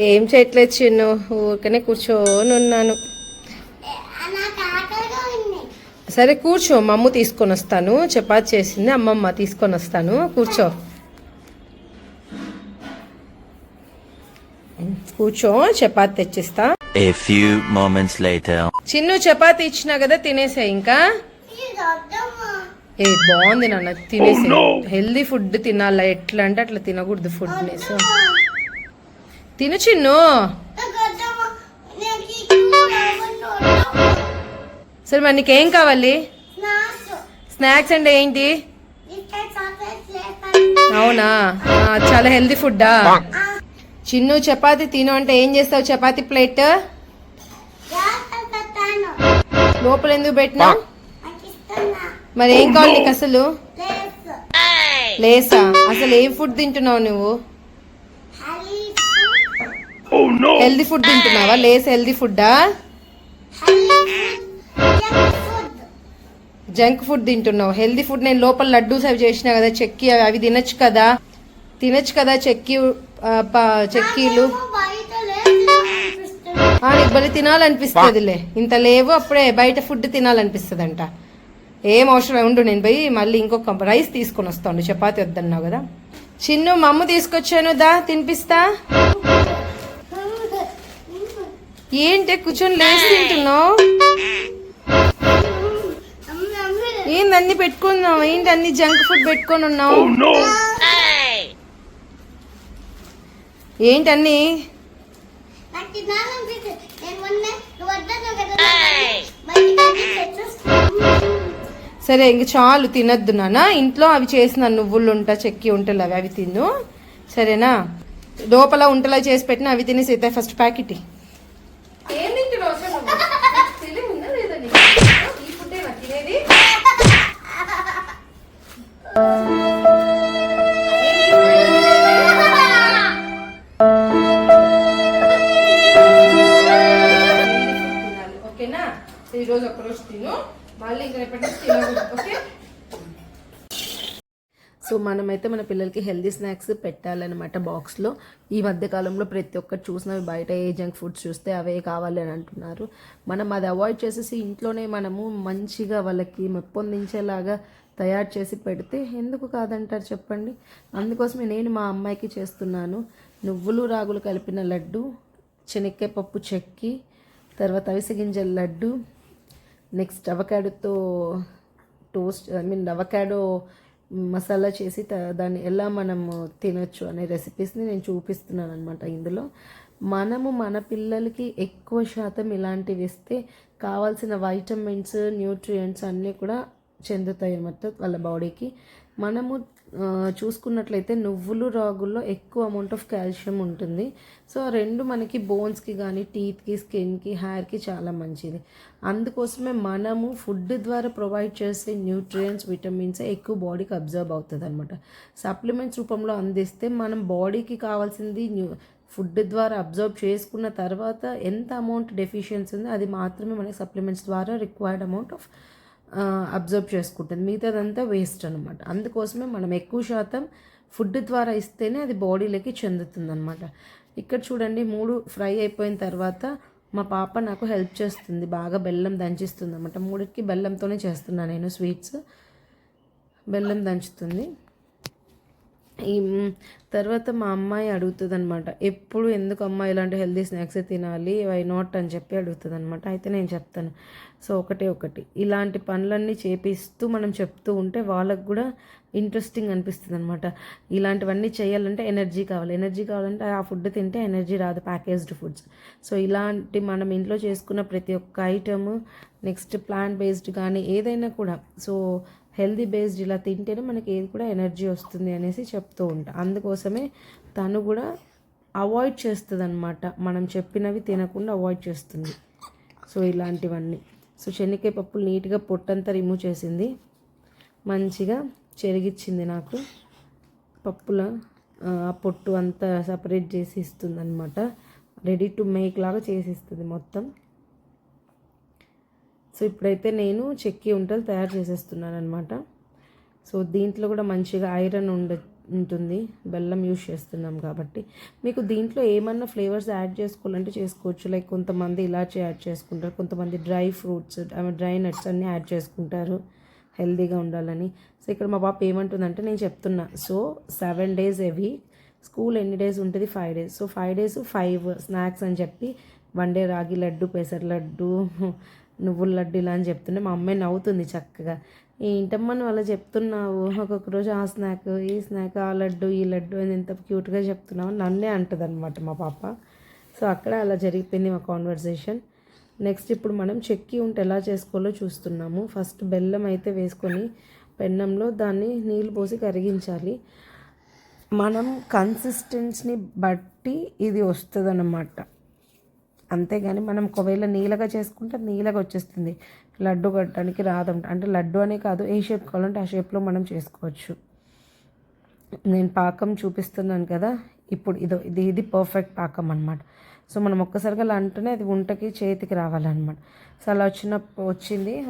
ఏం చేయట్లేదు చిన్ను, ఊరికనే కూర్చొని ఉన్నాను. సరే కూర్చో, మా అమ్మ తీసుకొని వస్తాను. చపాతి చేసింది అమ్మమ్మ, తీసుకొని వస్తాను. కూర్చో కూర్చో, chapati తెచ్చిస్తా. A few moments later. Chinnu chapati ఇచ్చినా కదా, తినేసా. ఇంకా ఏ బాగుంది నాన్న, తినేసే. హెల్దీ ఫుడ్ తినాలా, ఎట్లా అంటే అట్లా తినకూడదు ఫుడ్ నేసు. తిను చిన్ను. సరే మరి నీకేం కావాలి? స్నాక్స్ అంటే ఏంటి? అవునా, చాలా హెల్దీ ఫుడ్డా? చిన్ను చపాతి తిను అంటే ఏం చేస్తావు? చపాతి ప్లేట్ లోపల ఎందుకు పెట్టినావు? మరి ఏం కావాలి నీకు అసలు? లేసా? అసలు ఏం ఫుడ్ తింటున్నావు నువ్వు? హెల్దీ ఫుడ్ తింటున్నావా? లేస్ హెల్దీ ఫుడ్డా? జంక్ ఫుడ్ తింటున్నావు. హెల్దీ ఫుడ్ నేను లోపల లడ్డూస్ అవి చేసినా కదా, చెక్కి అవి తినొచ్చు కదా. చెక్కీలు నీకు బలి తినాలనిపిస్తుందిలే. ఇంత లేవు అప్పుడే బయట ఫుడ్ తినాలనిపిస్తుందంట. ఏం అవసరం ఉండు, నేను పోయి మళ్ళీ ఇంకొక రైస్ తీసుకొని వస్తాను. చపాతి వద్దన్నావు కదా. చిన్ను మా అమ్మ తీసుకొచ్చాను, దా తినిపిస్తా. ఏంటి కూర్చొని లేచి తింటున్నావు? ఏంది అన్ని పెట్టుకున్నావు? ఏంటి అన్ని జంక్ ఫుడ్ పెట్టుకొని ఉన్నావు? ఏంటన్నీ? సరే ఇంక చాలు, తినద్దు నాన్న. ఇంట్లో అవి చేసిన నువ్వులు ఉంటా, చెక్కి ఉంటలు అవి తిను, సరేనా? లోపల ఉంటలా చేసి పెట్టిన అవి తినేసి అయితే ఫస్ట్ ప్యాకెట్. ఏం తింటున్నావు అసలు? తెలియముందా లేదా నీకు? ఈ ఫుడ్డే నా తినేది. ఓకేనా? ఈరోజు ఒక్కరోజు తిను, మళ్ళీ ఇంకా రేపటి తినకూడదు. ఓకే? సో మనమైతే మన పిల్లలకి హెల్దీ స్నాక్స్ పెట్టాలన్నమాట బాక్స్లో. ఈ మధ్యకాలంలో ప్రతి ఒక్కటి చూసినవి బయట ఏ జంక్ ఫుడ్స్ చూస్తే అవే కావాలి అని అంటున్నారు. మనం అది అవాయిడ్ చేసేసి ఇంట్లోనే మనము మంచిగా వాళ్ళకి మెప్పొందించేలాగా తయారు చేసి పెడితే ఎందుకు కాదంటారు చెప్పండి. అందుకోసమే నేను మా అమ్మాయికి చేస్తున్నాను. నువ్వులు రాగులు కలిపిన లడ్డు, శనక్కాయ పప్పు చెక్కి, తర్వాత అవిసె గింజల లడ్డు, నెక్స్ట్ అవకాడోతో అవకాడో మసాలా చేసి దాన్ని ఎలా మనము తినొచ్చు అనే రెసిపీస్ని నేను చూపిస్తున్నాను అనమాట. ఇందులో మనము మన పిల్లలకి ఎక్కువ శాతం ఇలాంటివి ఇస్తే కావాల్సిన వైటమిన్స్, న్యూట్రియంట్స్ అన్నీ కూడా చెందుతాయి అన్నమాట వాళ్ళ బాడీకి. మనము చూసుకున్నట్లయితే నువ్వులు రాగుల్లో ఎక్కువ అమౌంట్ ఆఫ్ కాల్షియం ఉంటుంది. సో రెండు మనకి బోన్స్కి కానీ, టీత్కి, స్కిన్కి, హెయిర్కి చాలా మంచిది. అందుకోసమే మనము ఫుడ్ ద్వారా ప్రొవైడ్ చేసే న్యూట్రియంట్స్, విటమిన్స్ ఎక్కువ బాడీకి అబ్జర్వ్ అవుతుంది అనమాట. సప్లిమెంట్స్ రూపంలో అందిస్తే మనం బాడీకి కావాల్సింది ఫుడ్ ద్వారా అబ్జర్వ్ చేసుకున్న తర్వాత ఎంత అమౌంట్ డెఫిషియన్సీ ఉందో అది మాత్రమే మనకి సప్లిమెంట్స్ ద్వారా రిక్వైర్డ్ అమౌంట్ ఆఫ్ అబ్జర్వ్ చేసుకుంటుంది. మిగతాదంతా వేస్ట్ అనమాట. అందుకోసమే మనం ఎక్కువ శాతం ఫుడ్ ద్వారా ఇస్తేనే అది బాడీలోకి చెందుతుంది అనమాట. ఇక్కడ చూడండి, 3 ఫ్రై అయిపోయిన తర్వాత మా పాప నాకు హెల్ప్ చేస్తుంది, బాగా బెల్లం దంచిస్తుంది అనమాట. 3కి బెల్లంతోనే చేస్తున్నాను నేను స్వీట్స్. బెల్లం దంచుతుంది. ఈ తర్వాత మా అమ్మాయి అడుగుతుంది అనమాట, ఎప్పుడు ఎందుకు అమ్మాయి ఇలాంటి హెల్దీ స్నాక్స్ తినాలి, వై నాట్ అని చెప్పి అడుగుతుంది అనమాట. అయితే నేను చెప్తాను. సో ఒకటి ఇలాంటి పనులన్నీ చేపిస్తూ మనం చెప్తూ ఉంటే వాళ్ళకు కూడా ఇంట్రెస్టింగ్ అనిపిస్తుంది అనమాట. ఇలాంటివన్నీ చేయాలంటే ఎనర్జీ కావాలంటే ఆ ఫుడ్ తింటే ఎనర్జీ రాదు, ప్యాకేజ్డ్ ఫుడ్స్. సో ఇలాంటి మనం ఇంట్లో చేసుకున్న ప్రతి ఒక్క ఐటము, నెక్స్ట్ ప్లాంట్ బేస్డ్ కానీ ఏదైనా కూడా, సో హెల్దీ బేస్డ్ ఇలా తింటేనే మనకి ఏది కూడా ఎనర్జీ వస్తుంది అనేసి చెప్తూ ఉంటా. అందుకోసమే తను కూడా అవాయిడ్ చేస్తుంది అనమాట. మనం చెప్పినవి తినకుండా అవాయిడ్ చేస్తుంది. సో ఇలాంటివన్నీ. సో శనక్కాయ పప్పులు నీట్గా పొట్టంతా రిమూవ్ చేసింది, మంచిగా చెరిగిచ్చింది నాకు. పప్పుల ఆ పొట్టు అంతా సపరేట్ చేసి ఇస్తుంది అనమాట. రెడీ టు మేక్ లాగా చేసి ఇస్తుంది మొత్తం. సో ఇప్పుడైతే నేను చెక్కి ఉంటలు తయారు చేసేస్తున్నాను అనమాట. సో దీంట్లో కూడా మంచిగా ఐరన్ ఉంటుంది, బెల్లం యూస్ చేస్తున్నాం కాబట్టి. మీకు దీంట్లో ఏమన్నా ఫ్లేవర్స్ యాడ్ చేసుకోవాలంటే చేసుకోవచ్చు. లైక్ కొంతమంది ఇలాచీ యాడ్ చేసుకుంటారు, కొంతమంది డ్రై ఫ్రూట్స్ డ్రై నట్స్ అన్నీ యాడ్ చేసుకుంటారు హెల్తీగా ఉండాలని. సో ఇక్కడ మా పాప ఏమంటుందంటే, నేను చెప్తున్నా, so 7 days a week, school ఎన్ని డేస్ ఉంటుంది, 5 days. సో 5 days 5 స్నాక్స్ అని చెప్పి 1 day రాగి లడ్డు, పెసర లడ్డు, నువ్వుల లడ్డు ఇలా అని చెప్తుంటే మా అమ్మాయి నవ్వుతుంది చక్కగా. ఏంటమ్మా నువ్వు అలా చెప్తున్నావు, ఒక్కొక్క రోజు ఆ స్నాక్ ఈ స్నాక్, ఆ లడ్డు ఈ లడ్డు అని ఎంత క్యూట్గా చెప్తున్నావు నన్నే అంటుంది అనమాట మా పాప. సో అక్కడ అలా జరిగిపోయింది మా కాన్వర్సేషన్. నెక్స్ట్ ఇప్పుడు మనం చెక్కి ఉంటే ఎలా చేసుకోవాలో చూస్తున్నాము. ఫస్ట్ బెల్లం అయితే వేసుకొని పెన్నంలో దాన్ని నీళ్ళు పోసి కరిగించాలి. మనం కన్సిస్టెన్సీని బట్టి ఇది వస్తుంది అన్నమాట. అంతేగాని మనం ఒకవేళ నీళ్ళగా చేసుకుంటే నీళ్ళగా వచ్చేస్తుంది, లడ్డు కట్టడానికి రాదంట. అంటే లడ్డు అనే కాదు, ఏ షేప్ కావాలంటే ఆ షేప్లో మనం చేసుకోవచ్చు. నేను పాకం చూపిస్తున్నాను కదా ఇప్పుడు, ఇది పర్ఫెక్ట్ పాకం అనమాట. సో మనం ఒక్కసారిగా అలా అంటేనే అది ఉంటకి చేతికి రావాలన్నమాట. సో అలా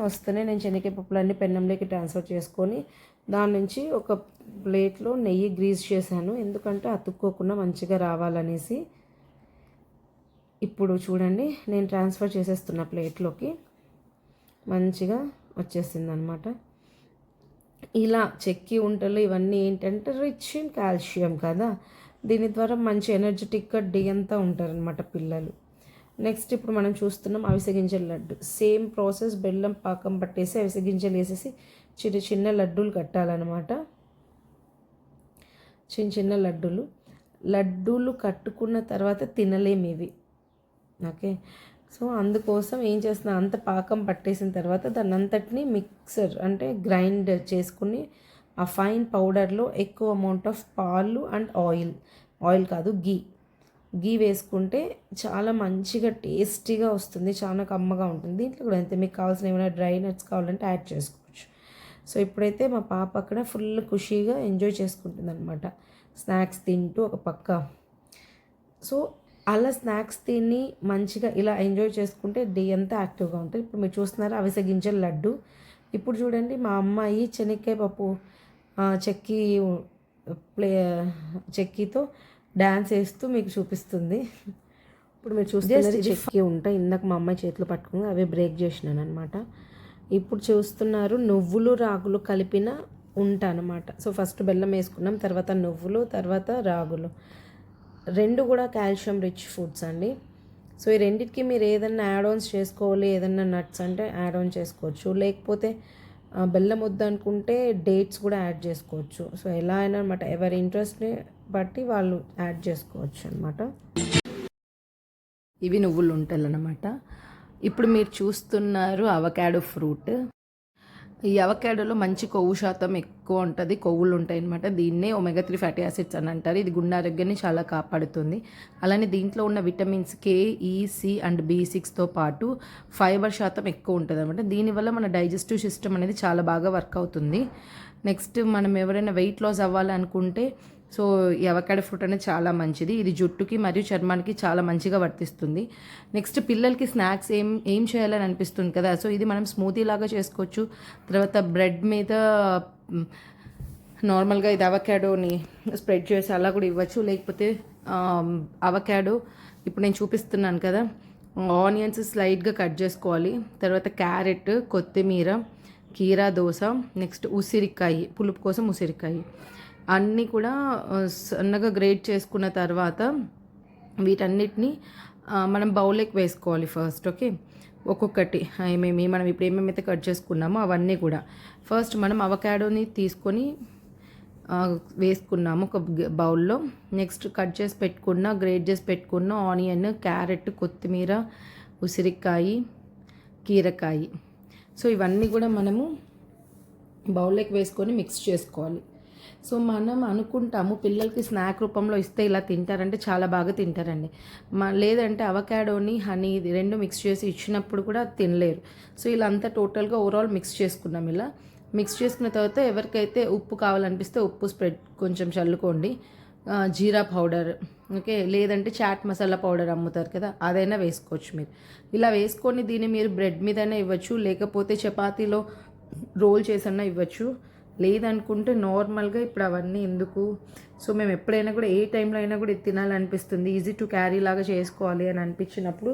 వస్తేనే నేను శనగకాయ పప్పులన్నీ పెన్నంలోకి ట్రాన్స్ఫర్ చేసుకొని దాని నుంచి ఒక ప్లేట్లో నెయ్యి గ్రీస్ చేశాను, ఎందుకంటే అతుక్కోకుండా మంచిగా రావాలనేసి. ఇప్పుడు చూడండి నేను ట్రాన్స్ఫర్ చేసేస్తున్న ప్లేట్లోకి, మంచిగా వచ్చేసింది అనమాట. ఇలా చెక్కి ఉంటలు ఇవన్నీ ఏంటంటే రిచ్ ఇన్ కాల్షియం కదా, దీని ద్వారా మంచి ఎనర్జెటిక్గా డే అంతా ఉంటారనమాట పిల్లలు. నెక్స్ట్ ఇప్పుడు మనం చూస్తున్నాం అవిసె గింజల లడ్డు. సేమ్ ప్రాసెస్, బెల్లం పాకం పట్టేసి అవిసె గింజలు వేసేసి చిన్న చిన్న లడ్డూలు కట్టాలన్నమాట. చిన్న చిన్న లడ్డూలు కట్టుకున్న తర్వాత తినలేము ఇవి, ఓకే. సో అందుకోసం ఏం చేస్తున్నా, అంత పాకం పట్టేసిన తర్వాత దాన్ని అంతటిని మిక్సర్ అంటే గ్రైండ్ చేసుకుని ఆ ఫైన్ పౌడర్లో ఎక్కువ అమౌంట్ ఆఫ్ పాలు అండ్ ఆయిల్ కాదు గీ వేసుకుంటే చాలా మంచిగా టేస్టీగా వస్తుంది, చాలా కమ్మగా ఉంటుంది. దీంట్లో కూడా అంతే, మీకు కావాల్సిన ఏమైనా డ్రై నట్స్ కావాలంటే యాడ్ చేసుకోవచ్చు. సో ఇప్పుడైతే మా పాప అక్కడ ఫుల్ ఖుషీగా ఎంజాయ్ చేసుకుంటుంది అనమాట, స్నాక్స్ తింటూ ఒక పక్క. సో అలా స్నాక్స్ తిని మంచిగా ఇలా ఎంజాయ్ చేసుకుంటే డే అంతా యాక్టివ్గా ఉంటుంది. ఇప్పుడు మీరు చూస్తున్నారు అవిసె గింజల లడ్డు. ఇప్పుడు చూడండి మా అమ్మాయి శనగకాయ పప్పు చెక్కీతో డ్యాన్స్ వేస్తూ మీకు చూపిస్తుంది. ఇప్పుడు మీరు చూస్తే చెక్కీ ఉంటాయి, ఇందాక మా అమ్మాయి చేతులు పట్టుకుని అవి బ్రేక్ చేసినాను అనమాట. ఇప్పుడు చూస్తున్నారు నువ్వులు రాగులు కలిపిన అనమాట. సో ఫస్ట్ బెల్లం వేసుకున్నాం, తర్వాత నువ్వులు, తర్వాత రాగులు. రెండు కూడా కాల్షియం రిచ్ ఫుడ్స్ అండి. సో ఈ రెండింటికి మీరు ఏదన్నా యాడ్ ఆన్స్ చేసుకోవాలి, ఏదన్నా నట్స్ అంటే యాడ్ ఆన్ చేసుకోవచ్చు, లేకపోతే బెల్లం వద్దనుకుంటే డేట్స్ కూడా యాడ్ చేసుకోవచ్చు. సో ఎలా అయినా అనమాట, ఎవరి ఇంట్రెస్ట్ని బట్టి వాళ్ళు యాడ్ చేసుకోవచ్చు అనమాట. ఇవి నువ్వులు ఉంటాయి అన్నమాట. ఇప్పుడు మీరు చూస్తున్నారు అవకాడో ఫ్రూట్. ఈ అవకాడోలో మంచి కొవ్వు శాతం ఎక్కువ ఉంటుంది, కొవ్వులు ఉంటాయి అన్నమాట. దీన్నే ఒమేగా 3 ఫ్యాటీ యాసిడ్స్ అని అంటారు. ఇది గుండె ఆరోగ్యాన్ని చాలా కాపాడుతుంది. అలానే దీంట్లో ఉన్న vitamins K, E, C and B6తో పాటు ఫైబర్ శాతం ఎక్కువ ఉంటుంది అనమాట. దీనివల్ల మన డైజెస్టివ్ సిస్టమ్ అనేది చాలా బాగా వర్క్ అవుతుంది. నెక్స్ట్ మనం ఎవరైనా వెయిట్ లాస్ అవ్వాలనుకుంటే సో ఈ అవకాడో ఫ్రూట్ అనేది చాలా మంచిది. ఇది జుట్టుకి మరియు చర్మానికి చాలా మంచిగా వర్తిస్తుంది. నెక్స్ట్ పిల్లలకి స్నాక్స్ ఏం చేయాలని అనిపిస్తుంది కదా, సో ఇది మనం స్మూతీ లాగా చేసుకోవచ్చు. తర్వాత బ్రెడ్ మీద నార్మల్గా ఇది అవకాడోని స్ప్రెడ్ చేసి అలా కూడా ఇవ్వచ్చు. లేకపోతే అవకాడో ఇప్పుడు నేను చూపిస్తున్నాను కదా, ఆనియన్స్ స్లైడ్గా కట్ చేసుకోవాలి. తర్వాత క్యారెట్, కొత్తిమీర, కీరా దోస, నెక్స్ట్ ఉసిరికాయ, పులుపు కోసం ఉసిరికాయ అన్నీ కూడా సన్నగా గ్రేట్ చేసుకున్న తర్వాత వీటన్నిటిని మనం బౌల్లోకి వేసుకోవాలి ఫస్ట్, ఓకే. ఒక్కొక్కటి మనం ఇప్పుడు ఏమేమైతే కట్ చేసుకున్నామో అవన్నీ కూడా ఫస్ట్ మనం అవకాడోని తీసుకొని వేసుకున్నాము ఒక బౌల్లో. నెక్స్ట్ గ్రేట్ చేసి పెట్టుకున్న ఆనియన్, క్యారెట్, కొత్తిమీర, ఉసిరికాయ, కీరకాయ, సో ఇవన్నీ కూడా మనము బౌల్లోకి వేసుకొని మిక్స్ చేసుకోవాలి. సో మనం అనుకుంటాము పిల్లలకి స్నాక్ రూపంలో ఇస్తే ఇలా తింటారంటే చాలా బాగా తింటారండి. లేదంటే అవకాడోని హనీ ఇది రెండు మిక్స్ చేసి ఇచ్చినప్పుడు కూడా తినలేరు. సో ఇలా అంతా టోటల్గా ఓవరాల్ మిక్స్ చేసుకున్నాం. ఇలా మిక్స్ చేసుకున్న తర్వాత ఎవరికైతే ఉప్పు కావాలనిపిస్తే ఉప్పు స్ప్రెడ్ కొంచెం చల్లుకోండి, జీరా పౌడర్, ఓకే, లేదంటే చాట్ మసాలా పౌడర్ అమ్ముతారు కదా అదైనా వేసుకోవచ్చు మీరు. ఇలా వేసుకొని దీన్ని మీరు బ్రెడ్ మీదైనా ఇవ్వచ్చు, లేకపోతే చపాతీలో రోల్ చేసన్నా ఇవ్వచ్చు, లేదనుకుంటే నార్మల్గా ఇప్పుడు అవన్నీ ఎందుకు. సో మేము ఎప్పుడైనా కూడా ఏ టైంలో అయినా కూడా ఇది తినాలనిపిస్తుంది, ఈజీ టు క్యారీ లాగా చేసుకోవాలి అని అనిపించినప్పుడు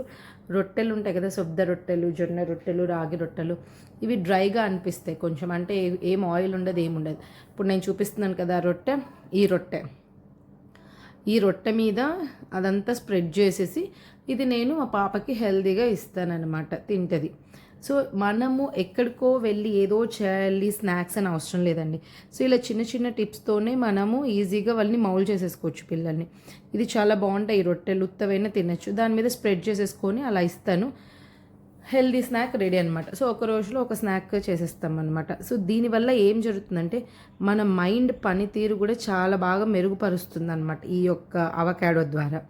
రొట్టెలు ఉంటాయి కదా, సొద్ద రొట్టెలు, జొన్న రొట్టెలు, రాగి రొట్టెలు, ఇవి డ్రైగా అనిపిస్తాయి కొంచెం, అంటే ఏం ఆయిల్ ఉండదు, ఏముండదు. ఇప్పుడు నేను చూపిస్తున్నాను కదా రొట్టె, ఈ రొట్టె మీద అదంతా స్ప్రెడ్ చేసేసి ఇది నేను మా పాపకి హెల్తీగా ఇస్తానన్నమాట, తింటుంది. సో మనము ఎక్కడికో వెళ్ళి ఏదో చేయాలి స్నాక్స్ అని అవసరం లేదండి. సో ఇలా చిన్న చిన్న టిప్స్తోనే మనము ఈజీగా వాళ్ళని మౌల్డ్ చేసేసుకోవచ్చు పిల్లల్ని. ఇది చాలా బాగుంటాయి, ఈ రొట్టెలు ఉత్తవైనా తినచ్చు, దాని మీద స్ప్రెడ్ చేసేసుకొని అలా ఇస్తాను. హెల్దీ స్నాక్ రెడీ అనమాట. సో ఒక రోజులో ఒక స్నాక్ చేసేస్తాం అనమాట. సో దీనివల్ల ఏం జరుగుతుందంటే మన మైండ్ పనితీరు కూడా చాలా బాగా మెరుగుపరుస్తుంది అనమాట ఈ యొక్క అవకాడో ద్వారా.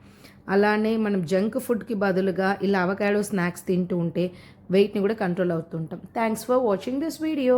అలానే మనం జంక్ ఫుడ్కి బదులుగా ఇలా అవకాడో స్నాక్స్ తింటూ ఉంటే వెయిట్ని కూడా కంట్రోల్ అవుతుంటాం. Thanks for watching this video.